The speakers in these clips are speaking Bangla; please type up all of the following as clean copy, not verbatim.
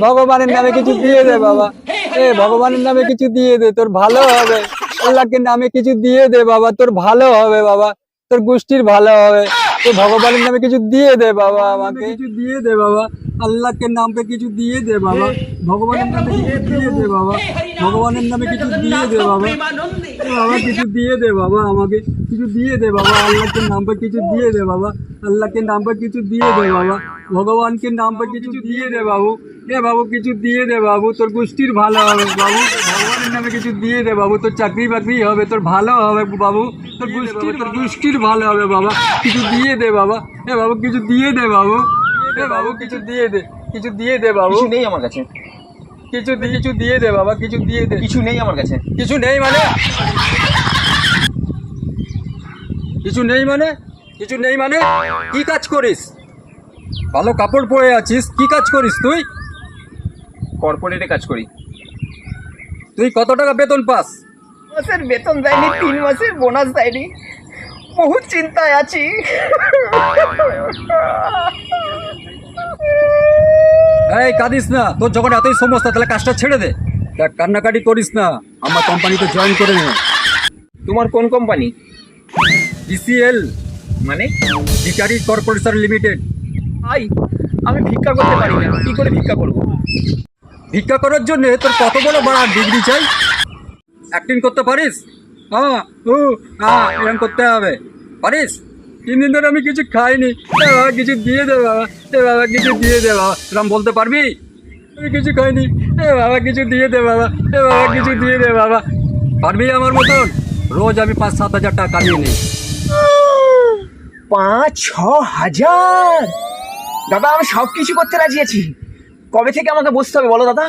ভগবানের নামে কিছু দিয়ে দে বাবা, ভগবানের নামে কিছু দিয়ে দে, তোর ভালো হবে। আল্লাহকে নামে কিছু দিয়ে দে বাবা, তোর ভালো হবে বাবা, তোর গোষ্ঠীর ভালো হবে। তো ভগবানের নামে কিছু দিয়ে দে বাবা, আমাকে কিছু দিয়ে দে বাবা, আল্লাহকে নামে কিছু দিয়ে দে বাবা, ভগবানের নামে কিছু দিয়ে দে বাবা, ভগবানের নামে কিছু দিয়ে দে বাবা, বাবা কিছু দিয়ে দে বাবা, আমাকে কিছু দিয়ে দে বাবা, আল্লাহকে নামে কিছু দিয়ে দে বাবা, আল্লাহকে নামে কিছু দিয়ে দে বাবা, ভগবানকে নামে কিছু দিয়ে দে বাবু, বাবু কিছু দিয়ে দে বাবু, তোর গোষ্ঠীর ভালো হবে বাবু, ভগবানের নামে কিছু দিয়ে দে বাবু, তোর চাকরি বাকরি হবে, তোর ভালো হবে বাবু, তোর গোষ্ঠীর ভালো হবে বাবা, কিছু দিয়ে দে বাবা, বাবু কিছু দিয়ে দে বাবু, বাবু কিছু দিয়ে দে, কিছু দিয়ে দে বাবু। কিছু নেই আমার কাছে, কিছু দিয়ে দে বাবা, কিছু দিয়ে দে। কিছু নেই আমার কাছে। কিছু নেই মানে? কিছু নেই মানে? কিছু নেই মানে? কি কাজ করিস? ভালো কাপড় পরে আছিস, কি কাজ করিস তুই? কর্পোরেটে কাজ করি। তুই কত টাকা বেতন পাস? মাসের বেতন দেয়নি, 3 মাসের বোনাস দেয়নি, বহুত চিন্তায় আছি। এই কাঁদিস না, তোর যখন এতই সমস্যা তাহলে কাজটা ছেড়ে দে। দেখ কান্নাকাটি করিস না, আমার কোম্পানিতে জয়েন করে নে। তোমার কোন কোম্পানি? ডিসিএল মানে? ভিকারি কর্পোরেশন লিমিটেড। ভাই, আমি ভিক্ষা করতে পারি না, কি করে ভিক্ষা করব? ভিক্ষা করার জন্য তোর কত বড় বড় ডিগ্রি চাই? অ্যাক্টিং করতে পারিস? এরকম করতে হবে, পারিস? 3 দিন ধরে আমি কিছু খাইনি, বাবা কিছু দিয়ে দে বাবা, বাবা কিছু দিয়ে দে বাবা, এরকম বলতে পারবি? আমি কিছু খাইনি, বাবা কিছু দিয়ে দে বাবা, বাবা কিছু দিয়ে দে বাবা, পারবি আমার মতন? রোজ আমি 5-7 হাজার টাকা কামিয়ে নিই। 5-6 হাজার? দাদা, আমি সব কিছু করতে রাজি আছি। কবে থেকে আমাকে বসতে হবে বলো দাদা?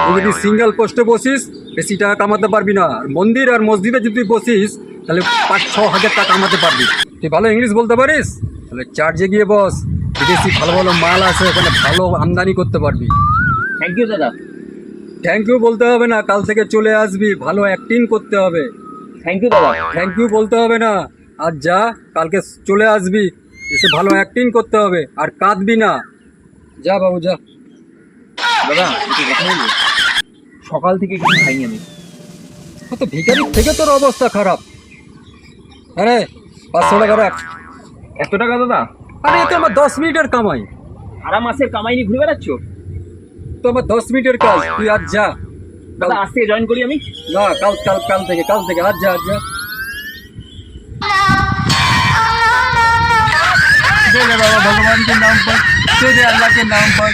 তুই যদি সিঙ্গেল পোস্টে বসিস বেশি টাকা কামাতে পারবি না, আর মন্দির আর মসজিদে যদি বসিস তাহলে 5-6 হাজার টাকা কামাতে পারবি। তুই ভালো ইংলিশ বলতে পারিস? তাহলে চার্জে গিয়ে বস, বিদেশি ভালো ভালো মাল আছে, ওখানে ভালো আমদানি করতে পারবি। থ্যাংক ইউ দাদা। থ্যাংক ইউ বলতে হবে না, কাল থেকে চলে আসবি, ভালো অ্যাক্টিং করতে হবে। থ্যাংক ইউ দাদা। থ্যাংক ইউ বলতে হবে না, আর যা কালকে চলে আসবি, এসে ভালো অ্যাক্টিং করতে হবে, আর কাঁদবি না। যা বাবু যা। দাদা, একটু কথা বলবো? সকাল থেকে কিছু খাইনি আমি। তো ভিখারির থেকে তোর অবস্থা খারাপ। আরে 500 টাকা রাখ। এত টাকা দাদা? আরে এ তো আমার 10 মিনিটের কামাই। সারা মাসের কামাই নিয়ে ঘুরে বেড়াচ্ছ? তো আমার 10 মিনিটের কাজ, তুই আজ যা। দাদা, আজ থেকে জয়েন করি আমি? না, কাল থেকে আজ যা दे दे बाबा, भगवान के नाम पर दे दे, अल्लाह के नाम पर।